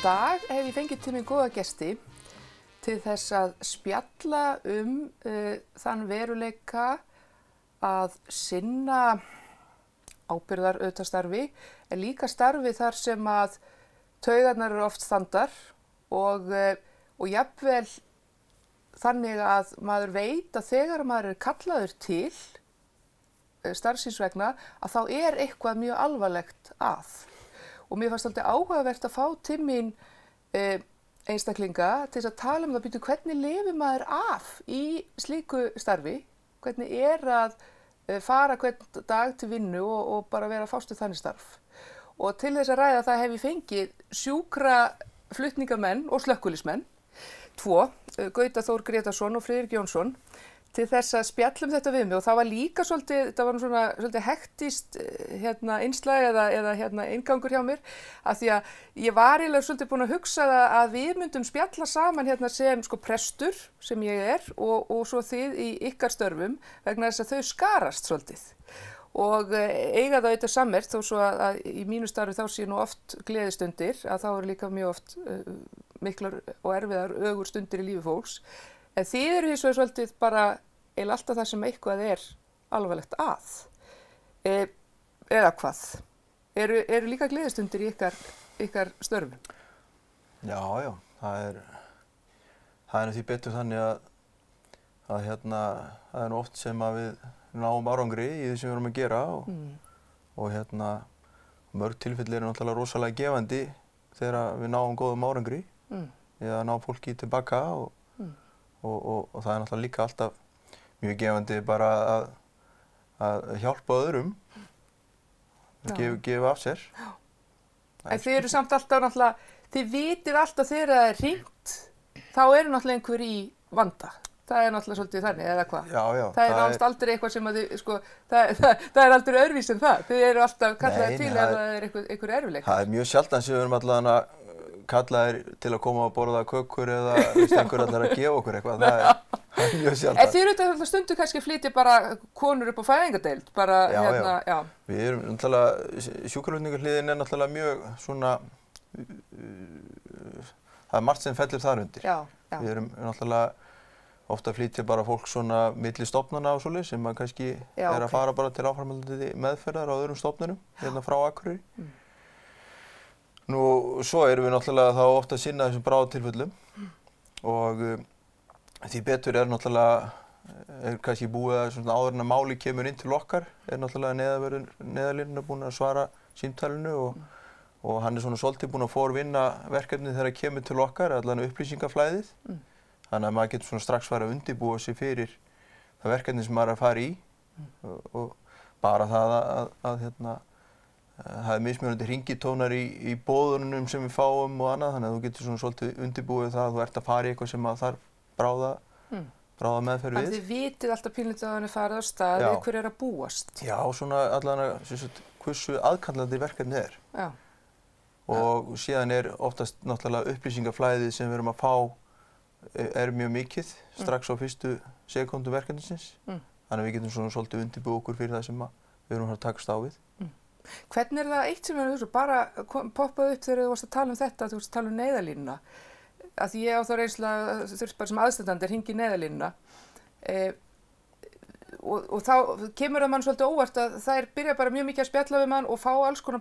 dag hef ég fengið til mín góða gesti til þess að spjalla þann veruleika að sinna ábyrgðarauðvitaðstarfi en líka starfi þar sem að taugarnar eru oft þandar og jafnvel þannig að maður veit að þegar maður er kallaður til starfsins vegna að þá er eitthvað mjög alvarlegt að. Og mér fannst alltaf áhugavert að fá til mín einstaklinga til þess að tala það, býtu hvernig lifir maður af í slíku starfi, hvernig að fara hvern dag til vinnu og bara vera fást við þannig starf. Og til þess að ræða það hef ég fengið sjúkraflutningamenn og slökkviliðsmenn, tvo, Gauta Þór Grétarsson og Friðrik Jónsson, til þess að spjalla þetta við mig og það var líka þetta var svolítið hektist innslag eða inngangur hjá mér af því að ég var eiginlega svolítið búin að hugsa að við myndum spjalla saman sem prestur sem ég og svo þið í ykkar störfum vegna þess að þau skarast svolítið og eiga það auðvitað sammerkt þó svo að í mínu starfi þá sé nú oft gleðistundir að þá eru líka mjög oft miklar og erfiðar ögur stundir í lífi fólks. En þið eru hins vegar svolítið bara eiginlega alltaf það sem eitthvað er alvarlegt að. Eða hvað? Eru líka gleðistundir í ykkar störfum? Já, það er því betur þannig að það er nú oft sem að við náum árangri í því sem við erum að gera og mörg tilfelli eru náttúrulega rosalega gefandi þegar við náum góðum árangri eða ná fólki tilbaka og það er náttúrulega líka alltaf mjög gefandi bara að hjálpa öðrum, gefa af sér. En þið eru samt alltaf náttúrulega, þið vitið alltaf þegar það er hringt, þá eru náttúrulega einhver í vanda. Það er náttúrulega svolítið þannig, eða hvað? Já. Það er náttúrulega aldrei eitthvað sem að þið, það er aldrei öðruvísi en það. Þið eru alltaf kallaðir til ef það er einhver erfiðleikar. Það er mjög sjaldan sem við erum allavega kallaðir til að koma og borða kökur eða einhver allar að gefa okkur eitthvað. Það er mjög sjaldan. En þið eru þetta stundu kannski flytja bara konur upp á fæðingardeild, bara já. Við erum náttúrulega, sjúkraflutningahliðin er náttúrulega mjög svona, það er margt sem fellur þar undir. Já. Við erum náttúrulega ofta flytja bara fólk svona milli stofnana og svoleiðis sem að kannski að fara bara til áframhaldandi meðferðar á öðrum stofnunum frá Akureyri. Nú, svo erum við náttúrulega þá ofta að sinna þessum bráðatilfellum og því betur náttúrulega kannski búið að svona áður en að máli kemur inn til okkar náttúrulega neyðarlínurnar búin að svara símtalinu og hann er svona svolítið búin að forvinna verkefnið þegar kemur til okkar, allan upplýsingaflæðið. Þannig að maður getur svona strax farið að undirbúa sig fyrir það verkefni sem maður er að fara í og bara það að það er mismunandi hringitónar í boðunum sem við fáum og annað, þannig að þú getur svona svolítið undirbúið það að þú ert að fara í eitthvað sem að þarf bráða meðferð við. Þið vitið alltaf pínlítið að hann er farið á stað við hver er að búast. Já, svona allavega hversu aðkallandi verkefnið er. Já. Og síðan er oftast náttúrulega upplýsingaflæðið sem við erum að fá er mjög mikið strax á fyrstu sekúndu verkefnisins. Þannig að við getum svona svolítið undirbúið okkur fyrir það sem við erum að takast á við. Hvernig er það eitt sem bara poppaði upp þegar þú varst að tala þetta, þú varst að tala neyðarlínuna? Að því ég á þá reynslu að þurft bara sem aðstandandi hringi í neyðarlínuna. Og þá kemur það mann svolítið óvart að þær byrja bara mjög mikið að spjalla við mann og fá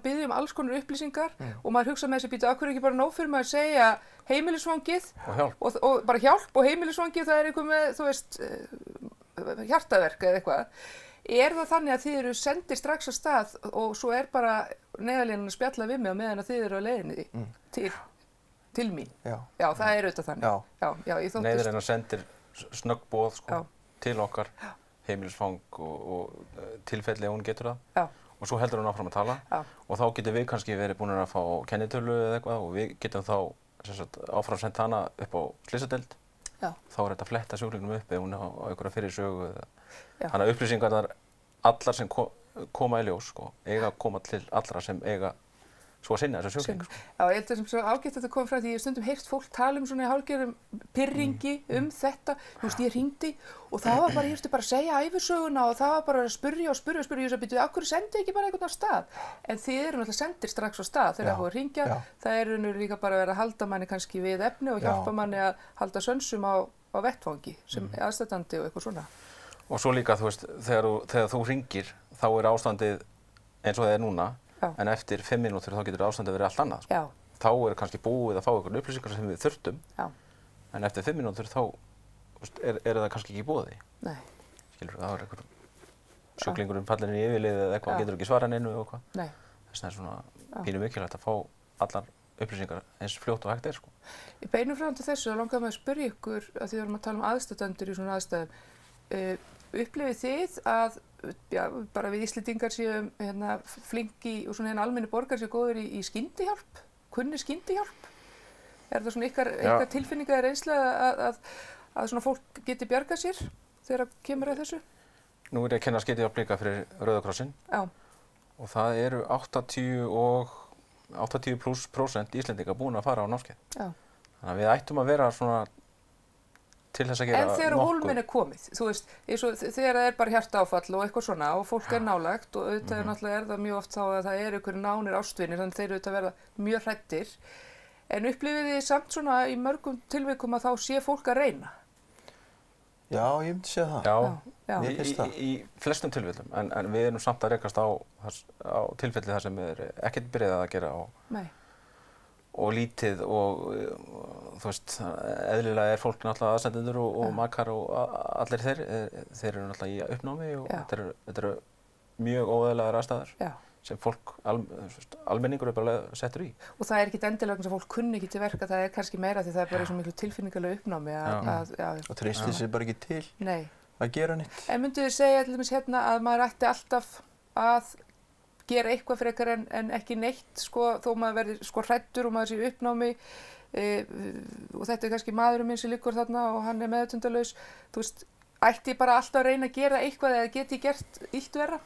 biðja alls konar upplýsingar og maður hugsa með þessi býtu, af hverju ekki bara nóg fyrir maður að segja heimilisfangið og bara hjálp og heimilisfangið það er eitthvað með, þú veist, hjartaverk eða eitthvað. Er það þannig að þið eru sendir strax á stað og svo er bara neyðarlínan að spjalla við mig á meðan að þið eru á leiðinni til mín? Já, það er auðvitað þannig. Já, ég þóttist. Neyðarlínan sendir snöggboð til okkar, heimilisfang og tilfelli ef hún getur það. Já. Og svo heldur hún áfram að tala. Já. Og þá getum við kannski verið búin að fá kennitölu eða eitthvað og við getum þá áfram sent hana upp á slysadeild. Já. Þá er þetta að fletta sjúklingnum upp ef hún á einhverja fyrir sögu eða þannig að upplýsingarnar allar sem koma í ljós eiga að koma til allra sem eiga svo að sinna þessu sjúkling. Já, ég held að sem svo ágætt að þetta kom frá því ég stundum heyrt fólk tala svona í hálfgerðum pirringi þetta. Þú veist, ég hringdi og það var bara, ég þurfti bara að segja ævisöguna og það var bara að spyrja og spyrja og spyrja. Ég sagði, bíddu, af hverju sendið ekki bara einhvern á stað? En þið eru náttúrulega sendir strax á stað þegar það búið að hringja. Það er líka bara að vera að halda manni kannski við efni og hjálpa manni að halda sönsum á vettvangi sem aðstandandi og eitthvað svona. Og svo líka, þú veist, þegar þú hringir, þá er ástandið eins og það er núna, en eftir 5 mínútur þá getur ástandið verið allt annað. Já. Þá er kannski búið að fá einhverjum upplýsingar sem við þurftum, en eftir 5 mínútur þá er það kannski ekki í boði. Nei. Skilur, það er einhver sjúklingurinn fallinn í yfirlið eða eitthvað, getur ekki svarað neinu og eitthvað. Nei. Þess vegna er svona pínu mikilvægt að fá allar upplýsingar eins fljótt og hægt er, sko. Í beinum frá þessu langar mig að spyrja ykkur, að því við erum að tala aðstandendur í svona aðstæðum, upplifið þið að bara við Íslendingar séum flinki og svona almenni borgar séu góður í skyndihjálp, kunni skyndihjálp? Er það svona ykkar tilfinninga eða reynsla að svona fólk geti bjargað sér þegar kemur að þessu? Nú er ég að kenna skyndihjálp líka fyrir Rauða krossinn. Já. Og það eru 80% Íslendinga búin að fara á námskeið. Já. Þannig að við ættum að vera svona til þess að gera nokkuð. En þegar hólminn komið, þú veist, þegar það bara hjartaáfall og eitthvað svona og fólk nálægt og auðvitað náttúrulega það mjög oft þá að það einhverjir nánir ástvinir þannig þeir auðvitað verða mjög hræddir. En upplifið þið samt svona í mörgum tilvikum að þá sé fólk að reyna? Já, ég myndi segja það. Já, í flestum tilfellum, en við erum samt að rekast á tilfelli þar sem er ekkert byrjað að gera og lítið og þú veist, eðlilega fólk náttúrulega aðstandendur og makar og allir þeir eru náttúrulega í uppnámi og þetta eru mjög óeðlilegar aðstæður sem fólk, almenningur bara settur í. Og það ekkert endilega sem fólk kunni ekki til verka, það kannski meira því það bara svo miklu tilfinningalega uppnámi og treystir sér bara ekki til að gera neitt. En mynduð þið segja til dæmis að maður ætti alltaf að gera eitthvað frekar en ekki neitt, sko, þó maður verði hræddur og maður sé í uppnámi og þetta kannski maðurinn minn sem liggur þarna og hann meðvitundarlaus. Þú veist, ætti ég bara alltaf að reyna að gera eitthvað eða geti ég gert illt verra?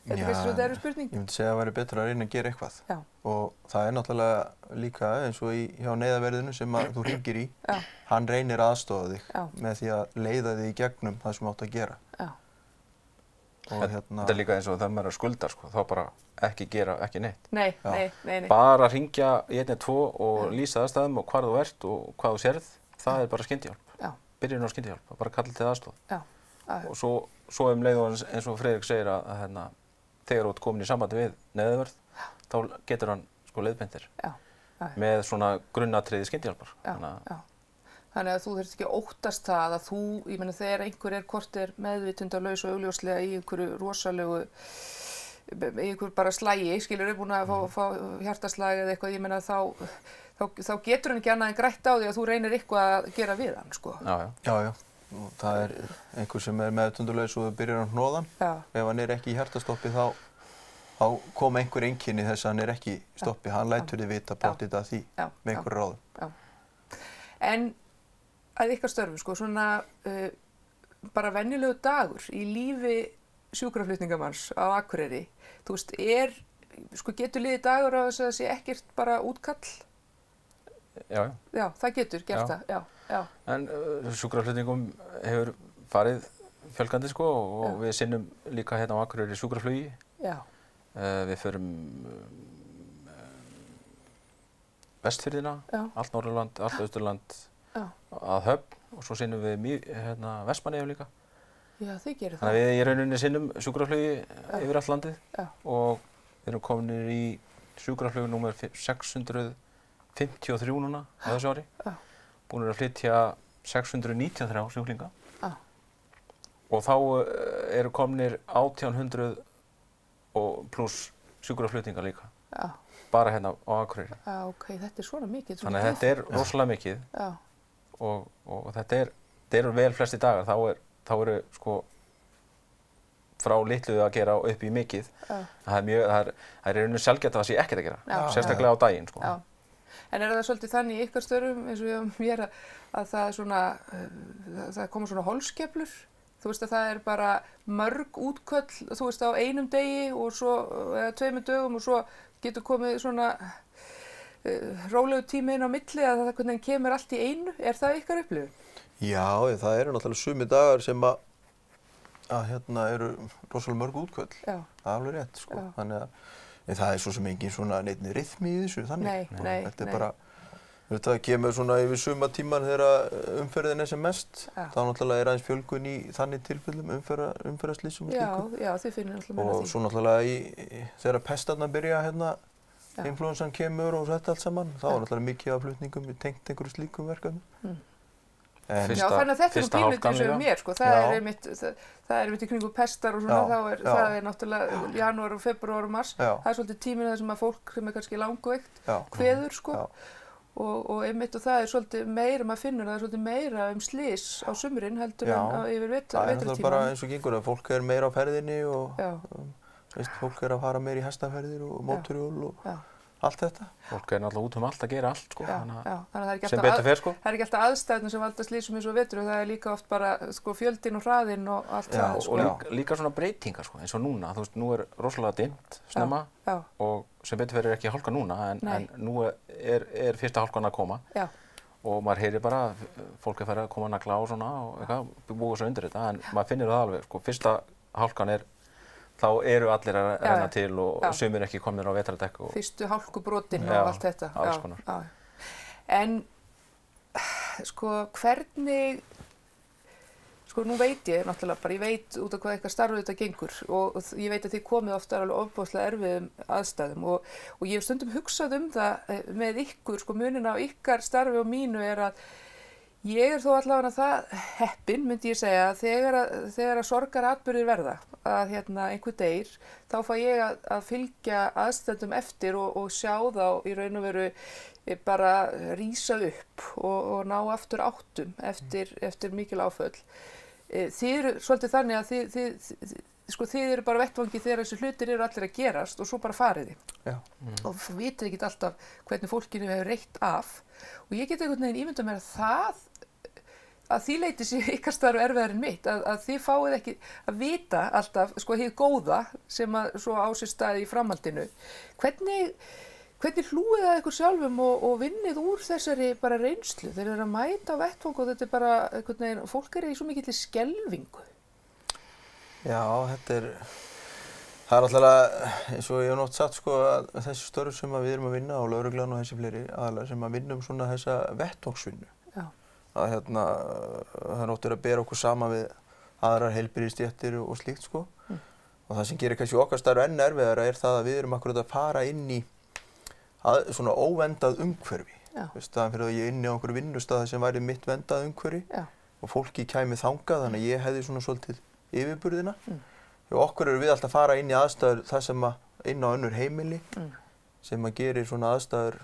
Þetta er kannski svona spurning. Ég myndi segja að það væri betra að reyna að gera eitthvað. Já. Og það er náttúrulega líka eins og hjá neyðarverðinu sem þú hringir í, hann reynir að aðstoða þig með því að leiða þig í gegnum það sem átt að gera. Já. Þetta er líka eins og þegar maður er að skulda, sko, þá bara ekki gera, ekki neitt. Nei. Bara hringja í 112 og lýsa aðstæðum og hvar þú ert og hvað þú sérð, það er bara skyndihjálp. Já. Byrjun á skyndihjálp, bara kalla til aðstoð. Já. Og svo leið og eins og Friðrik segir að þegar þú ert komin í sambandi við neyðarvörð, þá getur hann sko leiðbeintir með svona grunnatriði skyndihjálpar. Þannig að þú þurft ekki að óttast það að þú, ég meina þegar einhver hvort meðvitundarlaus og augljóslega í einhverju rosalegu, í einhverju bara slægi, skilur búin að fá hjartaslag eða eitthvað, ég meina þá getur hann ekki annað en grætt á því að þú reynir eitthvað að gera við hann, sko. Já. Og það er einhver sem meðvitundarlaus og byrjar að hnoða hann. Ef hann ekki í hjartastoppi þá kom einhver einkenni þess að hann ekki í stoppi. Hann lætur þið vita pottþétt að því með einhverju ráðum. En að ykkar störfum, sko, svona bara venjulegu dagur í lífi sjúkraflutningamanns á Akureyri, þú veist, sko, getur liðið dagur á þess að það sé ekkert bara útkall? Já. Já, það getur gert það, já. En sjúkraflutningum hefur farið fjölgandi, sko, og við sinnum líka hérna á Akureyri sjúkraflugi. Já. Við förum Vestfirðina, allt Norðurland, allt Austurland, að Höfn og svo sinnum við Vestmannaeyjum líka. Já, þið gerir það. Þannig að við í rauninni sinnum sjúkraflugi yfir allt landið og við erum komin í sjúkraflug númer 653 núna á þessu ári. Búin að flytja 693 sjúklinga og þá eru komnir 1800 og pluss sjúkraflutningar líka. Bara hérna á Akureyri. Ok, þetta er svona mikið. Þannig að þetta er rosalega mikið. Og þetta eru vel flesti dagar, þá eru sko frá litlu að gera upp í mikið. Það er í rauninu sjaldgæft að það sé ekkert að gera, sérstaklega á daginn, sko. En það svolítið þannig í ykkar störfum eins og ég mér að það er svona, það koma svona holskeflur? Þú veist að það bara mörg útköll, þú veist á einum degi og svo, eða 2 dögum og svo getur komið svona rólegu tími inn á milli að það hvernig kemur allt í einu. Er það ykkar upplifun? Já, það eru náttúrulega sumi dagar sem að eru rosalega mörg útköll. Já. Það er alveg rétt, sko. Þannig að það er svo sem engin svona neitt rytmi í þessu, þannig. Nei. Þetta er bara, það kemur svona yfir sumatíman þegar umferðin er sem mest. Þá náttúrulega er aðeins fjölgun í þannig tilfellum umferðarslysum og slíku. Já, þið finnir náttúrulega meira því. Og svo náttúrulega þegar pestarnar byrja influensan kemur og þetta allt saman, þá er náttúrulega mikið af flutningum tengt einhverju slíkum verkefnum. Já, þannig að þetta er pínlítið sem mér, sko. Það er einmitt í kringum pestar og svona, það er náttúrulega janúar og febrúar og mars. Það er svolítið tíminn þar sem að fólk sem er kannski langveikt kveður, sko. Og einmitt og það er svolítið meira, maður finnur það er svolítið meira slys á sumrin heldur en yfir vetrartímann. Það er náttúrulega bara eins og gengur að fólk er meira á ferðinni og fólk er að fara meira í hestaferðir og mótorhjól og allt þetta. Fólk er náttúrulega út að gera allt, sko. Þannig að sem betur fer, sko. Það er ekki alltaf aðstæðurnar sem valda slysum eins og vetur og það er líka oft bara, sko, fjöldinn og hraðinn og allt það, sko. Og líka svona breytingar, sko, eins og núna. Þú veist, nú er rosalega dimmt snemma og sem betur fer ekki hálka núna, en nú er fyrsta hálkan að koma. Já. Og maður heyrir bara, fólk er farið að koma að nagla á svona og eitthvað, búa sig undir þetta, en maður finnur það alveg, sko, fyrsta hálkan þá eru allir að renna til og sumir ekki komnir á vetrardekk. Fyrstu hálkubrotin og allt þetta. Alls konar. En sko hvernig, sko nú veit ég náttúrulega bara, ég veit út af hvað eitthvað starfið þetta gengur og ég veit að þið komið ofta alveg ofboðslega erfiðum aðstæðum og ég hef stundum hugsað það með ykkur, sko munin á ykkar starfi og mínu er að ég er þó allavega það heppin, myndi ég segja, þegar að sorgaratburðir verða, að einhver deyr, þá fæ ég að fylgja aðstændum eftir og sjá þá í raun og veru bara rísa upp og ná aftur áttum eftir mikil áföll. Þið eru svolítið þannig að þið eru bara vettvangi þegar þessi hlutir eru allir að gerast og svo bara farið þið. Já. Og vitið ekki alltaf hvernig fólkinu hefur reitt af og ég get einhvern veginn ímyndað mér að því leyti sé ykkar starf erfiðar en mitt, að þið fáið ekki að vita alltaf, sko, hið góða sem að svo á sér staði í framhaldinu. Hvernig hlúið það ykkur sjálfum og vinnið úr þessari bara reynslu? Þeir eru að mæta á vettvang og þetta er bara, einhvern veginn, fólk er í svo mikilli skelfingu. Já, það er náttúrulega, eins og ég hef nátt sagt, sko, að þessi störf sem við erum að vinna á lögreglan og þessi fleiri aðalega sem að vinna svona þessa vettvangsvinnu. Að það er náttúrulega að bera okkur saman við aðrar heilbrigðisstéttir og slíkt, sko. Og það sem gerir kannski okkar starf enn erfiðara er það að við erum akkurat að fara inn í svona óvendað umhverfi. Staðan fyrir að ég er inni á einhverju vinnustað sem væri mitt vendað umhverfi og fólki kæmi þangað, þannig að ég hefði svona svolítið yfirburðina. Og okkur eru við alltaf að fara inn í aðstæður það sem inn á önnur heimili sem að gerir svona aðstæður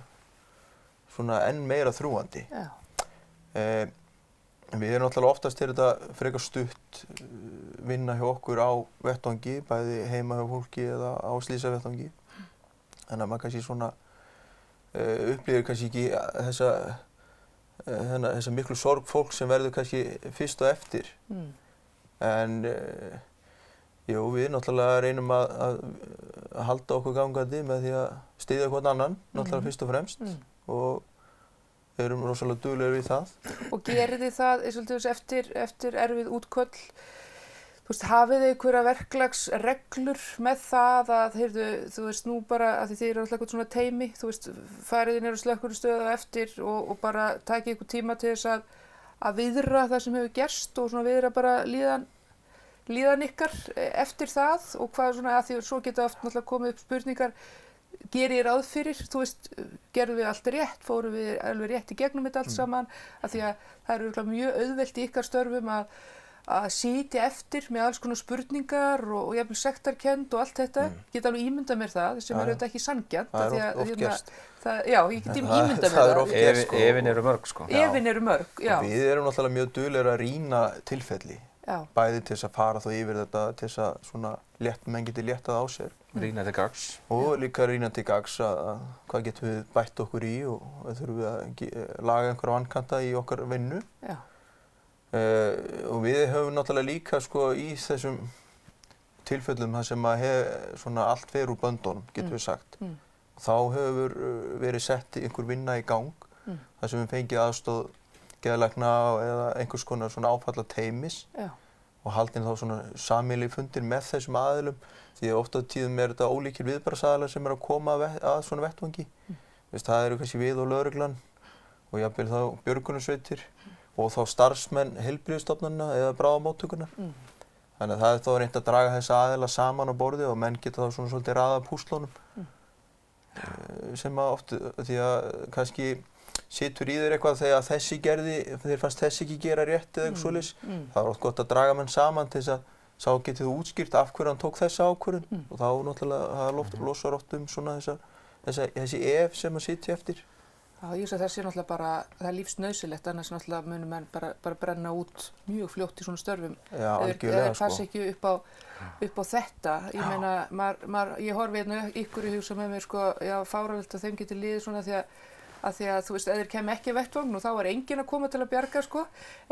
svona enn meira þrúgandi. Við erum náttúrulega oftast til þetta frekar stutt vinna hjá okkur á vettvangi, bæði heima hjá fólki eða á slysavettvangi. Þannig að maður kannski svona upplifir kannski ekki þessa miklu sorg fólk sem verður kannski fyrst og eftir. En jú, við náttúrulega reynum að halda okkur gangandi með því að styðja hvern annan, náttúrulega fyrst og fremst. Og við erum rosalega duglegir við það. Og gerið þið það eftir erfið útköll? Þú veist, hafið þið einhverja verklagsreglur með það að, heyrðu, þú veist, nú bara, að þið eru alltaf eitthvað svona teymi, þú veist, farið inn á slökkvistöð á eftir og bara takið ykkur tíma til þess að viðra það sem hefur gerst og svona viðra bara líðan ykkar eftir það og hvað svona, að því svo geta oft náttúrulega komið upp spurningar, gerir ég ráð fyrir, þú veist, gerðum við allt rétt, fórum við alveg rétt í gegnum þetta allt saman, af því að það eru örugglega mjög auðvelt í ykkar störfum að sitja eftir með alls konar spurningar og jafnvel sektarkennd og allt þetta. Ég get alveg ímyndað mér það, sem er auðvitað ekki sanngjarnt. Það er oft gerst. Já, ég get ímyndað mér það. Það er oft gerst, sko. Efin eru mörg, sko. Efin eru mörg, já. Við erum náttúrulega mjög duglegir að rýna tilfelli. Bæði til þess að fara þá yfir þetta, til þess að svona menn geti léttað á sér. Rýna til gagns. Og líka rýna til gagns að hvað getum við bætt okkur í og þurfum við að laga einhverja vankanta í okkar vinnu. Já. Og við höfum náttúrulega líka sko í þessum tilfellum þar sem að svona allt fer úr böndunum, getum við sagt. Þá hefur verið sett einhver vinna í gang þar sem við fengið aðstoð geðlækna eða einhvers konar svona áfallateymis og haldin þá svona sameiginlegir fundir með þessum aðilum því að oft á tíðum þetta ólíkir viðbragðsaðilar sem að koma að svona vettvangi. Það eru kannski við og lögreglan og jafnvel þá björgunarsveitir og þá starfsmenn heilbrigðisstofnana eða bráðamóttökunnar. Þannig að það er þá reynt að draga þessa aðila saman á borði og menn geta þá svona svolítið raðað púslunum sem að oft, því að kannski situr í þér eitthvað þegar þessi gerði, þér fannst þessi ekki gera rétt eða eitthvað svoleiðis. Það er oft gott að draga menn saman til þess að sá getið þú útskýrt af hverju hann tók þessa ákvörðun og þá náttúrulega losar oft svona þessi ef sem að sitja eftir. Já, ég að þessi náttúrulega bara, það er lífsnauðsynlegt, annars náttúrulega munum menn bara brenna út mjög fljótt í svona störfum. Já, algjörlega, eða passi ekki upp á þetta. Ég meina, ég horfi hérna ykkur í hugsa með mér, já, fáránlegt að þeim geti liðið svona því að þú veist, ef þeir kemur ekki vettvagn og þá er enginn að koma til að bjarga,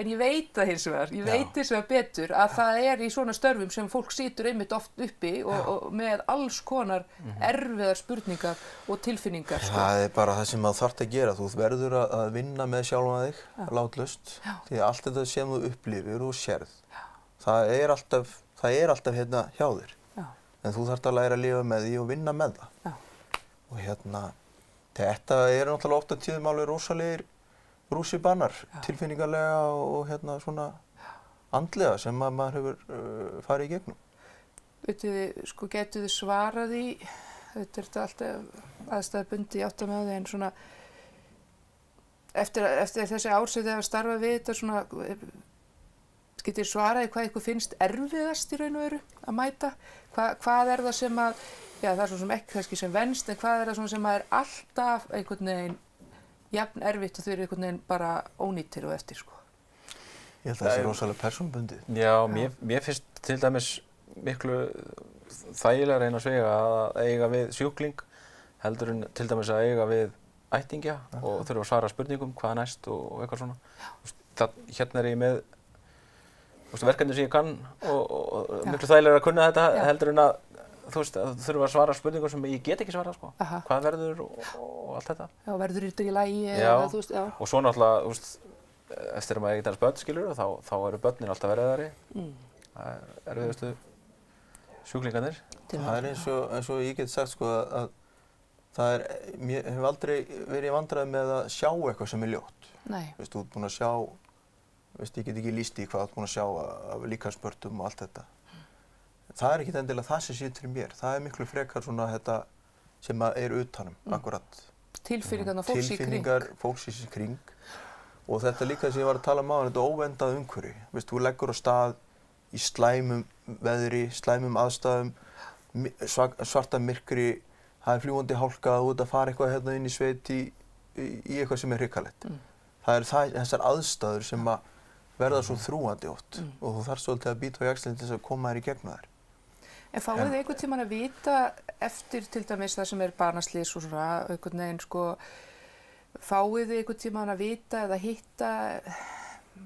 en ég veit það hins vegar, betur að það er í svona störfum sem fólk situr einmitt oft uppi og með alls konar erfiðar spurningar og tilfinningar, Það er bara það sem þú þarft að gera, þú verður að vinna með sjálfan þig, látlaust, því að allt þetta sem þú upplifir og sérð, það er alltaf hérna hjá þér, en þú þarft að læra að lifa með því og vinna með það. Og þetta er náttúrulega oft á tíðum alveg rosalegir rússíbanar, tilfinningarlega og svona andlega sem maður hefur farið í gegnum. Gætu þið svarað í, þetta er alltaf aðstæðubundið, ég átta mig á því, en svona eftir þessi ár sem þið hafa starfað við þetta svona, getið þið svaraði hvað ykkur finnst erfiðast í raun og veru að mæta? Hvað er það sem að Já, það er svona sem ekki kannski sem venst, en hvað er það svona sem er alltaf einhvern veginn jafn erfitt og þau eru einhvern veginn bara ónýtir og eftir, Ég held að það sé rosalega persónubundið. Já, mér finnst til dæmis miklu þægilegra eins og að eiga við sjúkling heldur en til dæmis að eiga við ættingja og þurfa að svara spurningum hvað næst og eitthvað svona. Hérna er ég með verkefni sem ég kann og miklu þægilegra að kunna þetta heldur en að þú veist, að þurfa að svara spurningum sem ég get ekki svarað, Hvað verður og allt þetta. Já, verður þetta í lagi eða þú veist, Og svo náttúrulega, þú veist, eftir að maður eignast börn, skilur, þá eru börnin alltaf erfiðari. Það er erfiðustu sjúklingarnir. Það er eins og ég get sagt, að það er, ég hef aldrei verið í vandræðum með að sjá eitthvað sem er ljótt. Nei. Veist, þú ert búin að sjá, veist, ég get ekki lýst í hvað þú ert búin að sjá af líkamsbörtum og allt þetta. Það er ekki endilega það sem situr í mér. Það er miklu frekar svona þetta sem er utanum, akkurat. Tilfinningar fólks í kring. Og þetta líka sem ég var að tala um áðan, þetta óvendað umhverfi. Veist, þú leggur á stað í slæmum veðri, slæmum aðstæðum, svarta myrkri, það er fljúgandi hálka, þú ert að fara eitthvað hérna inn í sveit í eitthvað sem er hrikalegt. Það er þessar aðstæður sem að verða svo þrúgandi oft og þú þarft svolítið að bíta á jaxlinn til þess að koma þér í gegnum þær. En fáið þið einhvern tímann að vita eftir til dæmis það sem er barnaslys og svona, einhvern veginn fáið þið einhvern tímann að vita eða hitta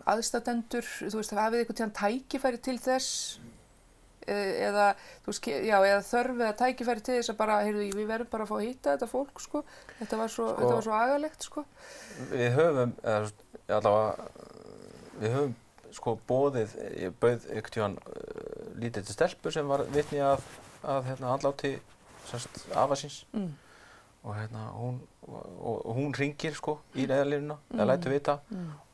aðstandendur, þú veist, hafið þið einhvern tímann tækifæri til þess eða, þú veist, eða þörf eða tækifæri til þess að bara, heyrðu, við verðum bara að fá að hitta þetta fólk, þetta var svo agalegt, Við höfum, Við höfum ég bauð einhvern tímann lítilli stelpu sem var vitni að andláti afa síns og hún hringir í neyðarlínuna eða lætur vita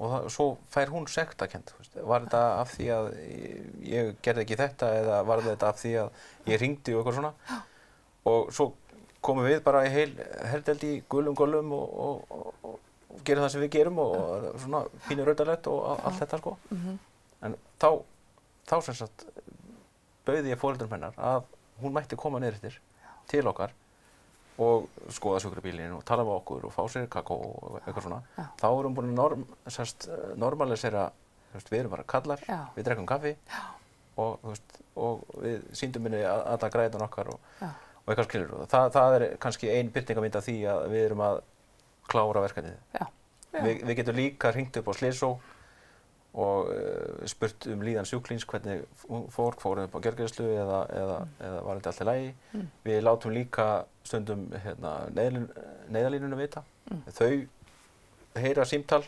og svo fær hún sektarkennd. Var þetta af því að ég gerði ekki þetta eða var þetta af því að ég hringdi og eitthvað svona og svo komum við bara í herdeldi í gulum og gerum það sem við gerum og svona pínu raudarlegt og allt þetta En þá sem sagt bauði ég foreldrum hennar að hún mætti koma niður eftir til okkar og skoða sjúkrabílinn og tala með okkur og fá sér kakó og eitthvað svona. Þá erum við búin að normalisera, við erum bara kallar, við drekkum kaffi og við sýndum henni alla græðan okkar og eitthvað skilur. Það er kannski ein birtingarmynd af því að við erum að klára verkefnið. Við getum líka hringt upp á slysó og spurt líðan sjúklings hvernig fórum upp á gjörgæslu eða var þetta allt í lagi. Við látum líka stundum neyðarlínuna vita. Þau heyra símtal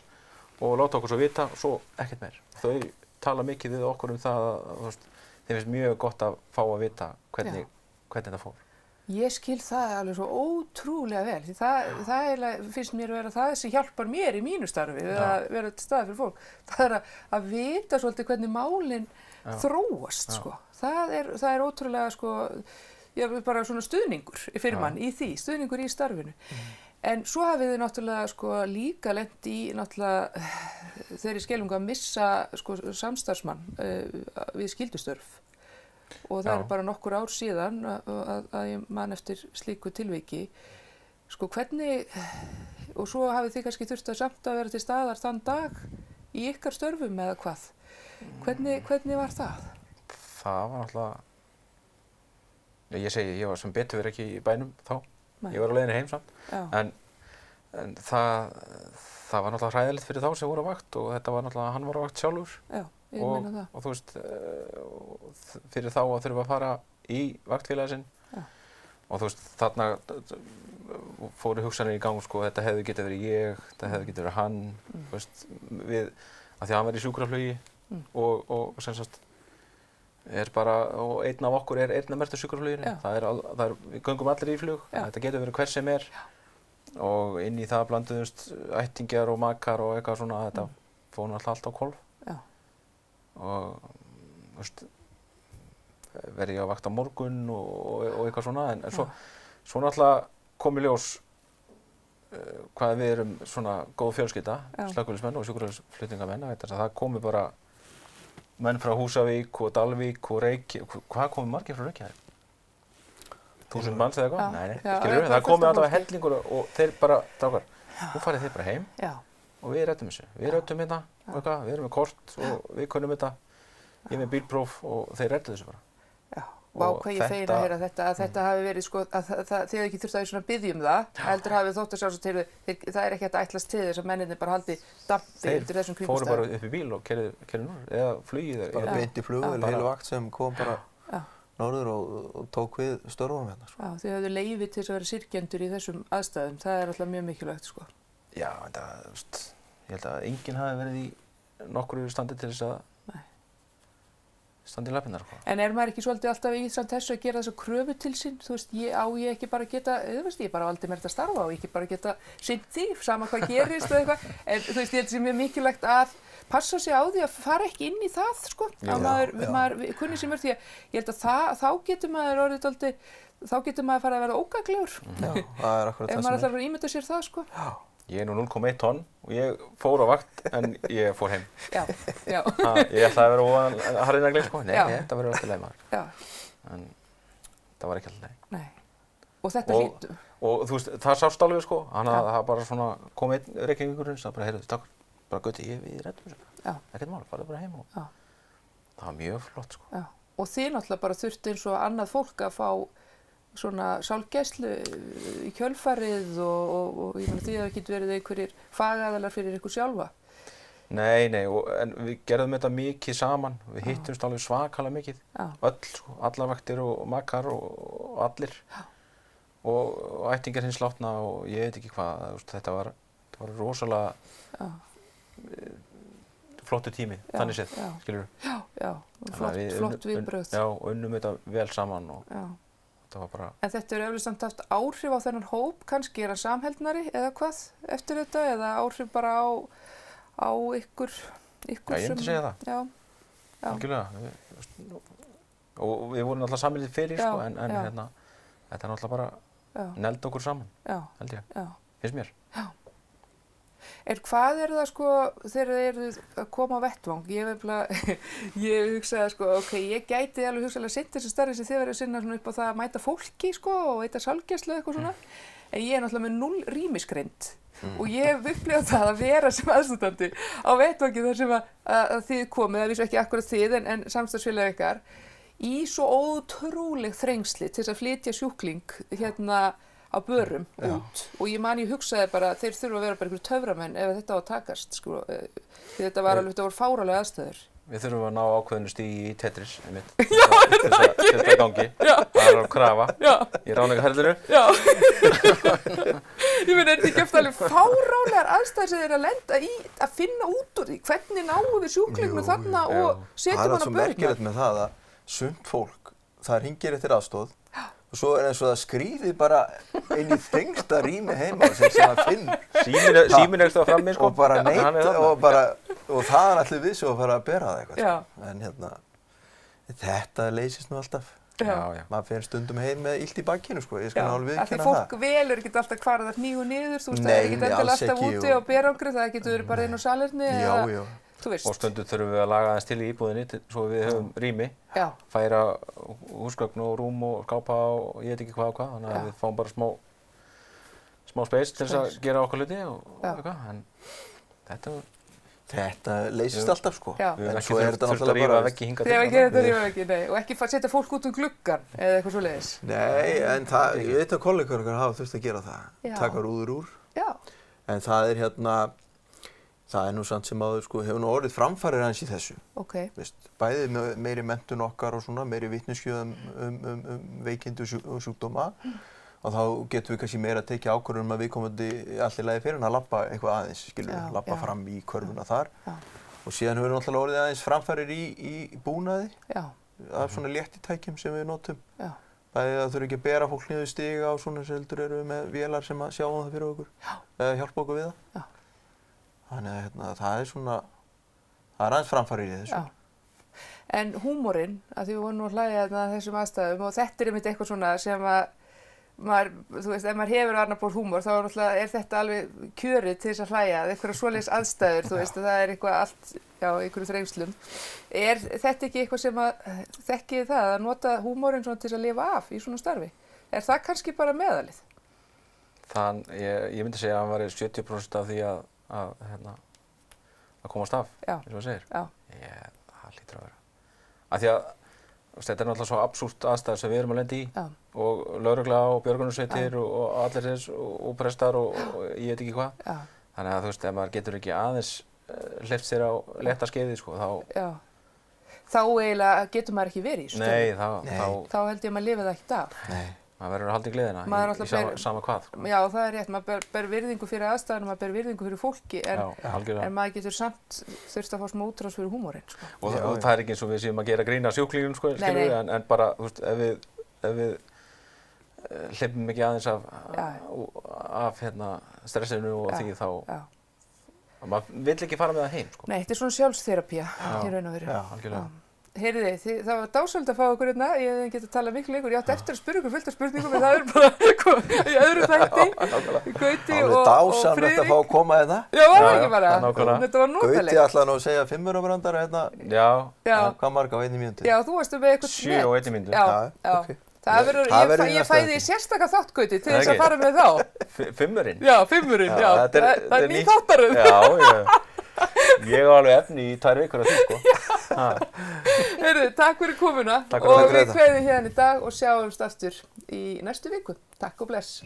og láta okkur svo vita og svo ekkert meir. Þau tala mikið við okkur það að þeim finnst mjög gott að fá að vita hvernig þetta fór. Ég skil það alveg svo ótrúlega vel. Því það finnst mér að vera það sem hjálpar mér í mínu starfi við að vera til staðar fyrir fólk. Það að vita svolítið hvernig málin þróast, sko. Það er ótrúlega, sko, bara svona stuðningur fyrir mann í því, stuðningur í starfinu. En svo hafið þið náttúrulega, sko, líka lent í náttúrulega þeirri skelfingu að missa, sko, samstarfsmann við skyldustörf. Og það er bara nokkur ár síðan að ég man eftir slíku tilviki. Sko, hvernig, og svo hafið þið kannski þurft að samt að vera til staðar þann dag í ykkar störfum eða hvað? Hvernig var það? Það var náttúrulega, ég var sem betur verið ekki í bænum þá. Nei. Ég var á leiðinni heim samt. En það var náttúrulega hræðilegt fyrir þá sem voru á vakt og þetta var náttúrulega, hann var á vakt sjálfur. Já, ég meina það. Og þú veist, fyrir þá að þurfa að fara í vaktfélagið sinn. Og þú veist, þarna fóru hugsanir í gang, sko, þetta hefði getið verið ég, þetta hefði getið verið hann, þú veist, af því að hann var í sjúkraflugi og sem sagt, og einn af okkur einn af mertu sjúkrafluginu. Við göngum allir í flug, þetta getur verið hver sem og inn í það blanduðust ættingjar og makar og eitthvað svona, þetta fór alltaf á hvolf. Og þú veist, verði ég á vakt á morgun og eitthvað svona, en svo náttúrulega kom í ljós hvað við erum svona góð fjölskylda, slökkviliðsmenn og sjúkraflutningamenn, það komi bara menn frá Húsavík og Dalvík og Reykjavík, hvað komi margir frá Reykjavík? 1000 manns eða eitthvað? Nei, skilurðu, það komi allavega hellingur og þeir bara, drákar, nú farið þeir bara heim og við reddum þessu. Við reddum hérna og eitthvað, við erum með kort og við kunnum þetta, ég er með bílpróf og þeir reddu þessu bara. Já, vá hvað ég fegin að heyra þetta, að þetta hafi verið, sko, að þið hefði ekki þurft að svona biðja það, heldur hafið þótt að sjá svo til það er ekki hægt að ætlast til þess að menninni bara haldi dampi undir þessum kringumstæðum. Þeir fóru bara upp í bíl og keyrðu norður, eða flugið. Bara beint í flugvél, heil vakt sem kom bara norður og tók við störfunum hérna. Já, þið höfðu leyfi til þess að vera syrgjendur í þessum aðstæðum, það er alltaf mjög mikilvægt, sko. Já, ég held að enginn hafi verið í nokkru standi til þess að standa í lappirnar. En maður ekki svolítið alltaf í samt þessu að gera þessa kröfu til sín? Þú veist, ég ekki bara geta, þú veist, ég bara valdi mér þetta starfa og ekki bara geta sinnt því, sama hvað gerist og eitthvað. En þú veist, ég held sem mjög mikilvægt að passa sig á því að fara ekki inn í það, sko. Að maður kunni sér mörg því að ég held að þá getur maður orðið dálítið, þá getur maður farið að verða ógaglegur. Já, það er akkurat það sem ef maður ætlar að ímynda sér það, sko. Já. Ég er nú 0,1 tonn og ég fór á vakt en ég fór heim. Já. Ég ætlaði að vera óan harðinagleg, sko. Nei, þetta verður alltaf leið maður. Já. En það var ekki alltaf leið. Nei. Og þetta hlýtur. Og þú veist, það sást alveg, sko. Það bara svona kom einn Reykjavíkurinn og sagði bara, heyrðu, takk, bara Gutti, við reddum þessu. Já. Ekkert mál, farðu bara heim og það var mjög flott, sko. Já. Og þið náttúrulega bara þurftu eins og annað fólk að fá svona sálgæslu í kjölfarið og ég meina því að það getur verið einhverjir fagaðalar fyrir ykkur sjálfa. Nei, en við gerðum þetta mikið saman, við hittumst alveg svakalega mikið, öll, sko, allar vaktir og makar og allir og ættingar hins látna og ég veit ekki hvað, þetta var rosalega flottur tími, þannig séð, skilurðu. Já, flott viðbrögð. Já, og unnum þetta vel saman og bara... En þetta er eflaust samt haft áhrif á þennan hóp, kannski er hann samheldnari eða hvað eftir þetta, eða áhrif bara á ykkur Já, ég myndi segja það. Já. Algjörlega. Og við vorum náttúrulega samheldið fyrir, sko, en hérna, þetta er náttúrulega bara neld okkur saman, held ég. Já. Finnst mér. Já. Hvað er það, sko, þegar þið eruð að koma á vettvang? Ég hugsaði, sko, ok, ég gæti alveg hugsaðlega sinnt þessi starfi sem þið verið að sinna svona upp á það að mæta fólki, sko, og veita sálgæslu eitthvað svona. En ég er náttúrulega með 0 rýmisgreind og ég hef upplifað það að vera sem aðstandandi á vettvangi þar sem að þið komið, það vísu ekki akkurat þið en samstarfsfélagar ykkar, í svo ótrúleg þrengsli til þess að flytja sjúkling hérna á börum út og ég hugsaði bara þeir þurfa að vera bara einhverjir töframenn ef þetta á að takast, sko, því þetta voru fáralega aðstæður. Við þurfum að ná ákveðinu stigi í Tetris, einmitt, til þess að gangi. Það er að krafa í ráðningarferlinu. Já. Ég meina, þetta ekki eftir alveg fáránlegar aðstæður sem þeir að lenda í að finna út úr því. Hvernig náum við sjúklingnum þarna og setjum hann á börn? Það er svo merkilegt með það að sumt fólk, það hringir eftir aðstoð og svo er eins og það skrýði bara inn í þrengsta rými heima sem það finnur. Síminn ekki þá frammi, sko. Og bara neitt og það er allir við svo að fara að bera það eitthvað. Sko. En hérna, þetta leysist nú alltaf. Maður fer stundum heim með illt í bakkinu, sko. Ég skal alveg viðurkenna það. Fólk velur ekki alltaf hvar það hnígur niður, þú veist, það er ekki alltaf úti á berangri, það getur verið bara inn á salerni. Já. Og stundum þurfum við að laga aðeins til í íbúðinni svo við höfum rými, færa húsgögn og rúm og skápa og ég veit ekki hvað og hvað, þannig að við fáum bara smá space til þess að gera okkar hluti og eitthvað, en þetta leysist alltaf, sko. Við höfum ekki þurft að rífa veggi hingað til. Þið hefum ekki þurft að rífa veggi, nei, og ekki setja fólk út gluggann eða eitthvað svoleiðis. Nei, en ég veit að kollegar okkar hafa þurft að gera það, taka rúður úr, en það er það er nú samt sem áður, sko, hefur nú orðið framfarir aðeins í þessu. Veist, bæði meiri menntun okkar og svona, meiri vitneskju veikindi og sjúkdóma og þá getum við kannski meira að tekja ákvörðun að viðkomandi allt í lagi fyrir en að labba eitthvað aðeins, skilur við, labba fram í körfuna þar. Og síðan hefur náttúrulega orðið aðeins framfarir í búnaði af svona léttitækjum sem við notum. Bæði það þurfi ekki að bera fólk niður stiga og svona sem heldur eru með vélar sem að sjá það fyrir okkur eða hjálpa okkur við það. Þannig að það er svona, það er aðeins framfarir í þessu. En húmorinn, að því við vorum nú að hlæja þessum aðstæðum og þetta er einmitt eitthvað svona sem að maður, þú veist, ef maður hefur annar ból húmor þá er þetta alveg kjörið til þess að hlæja, eitthvað svoleiðis aðstæður, þú veist, það er eitthvað allt, einhverju þrengslum. Er þetta ekki eitthvað sem að þekkið það, að nota húmorinn svona til þess að lifa af í svona starfi? Er það kannski bara meðalið? Ég myndi segja að hann væri 70% af því að komast af, eins og það segir. Það hlýtur að vera. Af því að þetta er náttúrulega svo absúrt aðstæður sem við erum að lenda í og lögregla og björgunarsveitir og allir þess og prestar og ég veit ekki hvað. Þannig að þú veist, ef maður getur ekki aðeins hleypt sér á létta skeiði, sko, þá eiginlega getur maður ekki verið í þessu stöðu. Nei, þá held ég að maður lifi það ekkert af. Nei. Maður verður að halda í gleðina í sama hvað. Já, það er rétt. Maður ber virðingu fyrir aðstæðunum, maður ber virðingu fyrir fólki, en maður getur samt þurft að fá smá útrás fyrir húmorinn, sko. Og það er ekki eins og við séum að gera grín að sjúklingum, sko, skilur við, en bara, þú veist, ef við hleypum ekki aðeins af stressinu og því þá, maður vill ekki fara með það heim, sko. Nei, þetta er svona sjálfstherapía í raun og veru. Já, algjörlega. Heyrði, það var dásamlegt að fá okkur hérna, ég hefði getað að tala miklu lengur, ég átti eftir að spyrja ykkur fullt af spurningum en það er bara í öðru þætti, Gauti og Friðrik. Dásamlegt að fá að koma hérna. Já, var það ekki bara, þetta var notalegt. Gauti ætlaði nú að segja 5 brandara hérna, hvað marga á 1 mínútu? Já, þú varstu með eitthvað 7 á 1 mínútu. Já. Ég fæði í sérstaka þátt, Gauti, til þess að fara með þá. 5-urinn? Já, 5-urinn, já. Það er ný þáttaröð. Ég á alveg efni í 2 vikur að því, sko. Heyrðu, takk fyrir komuna og við kveðum hérna í dag og sjáumst aftur í næstu viku. Takk og bless.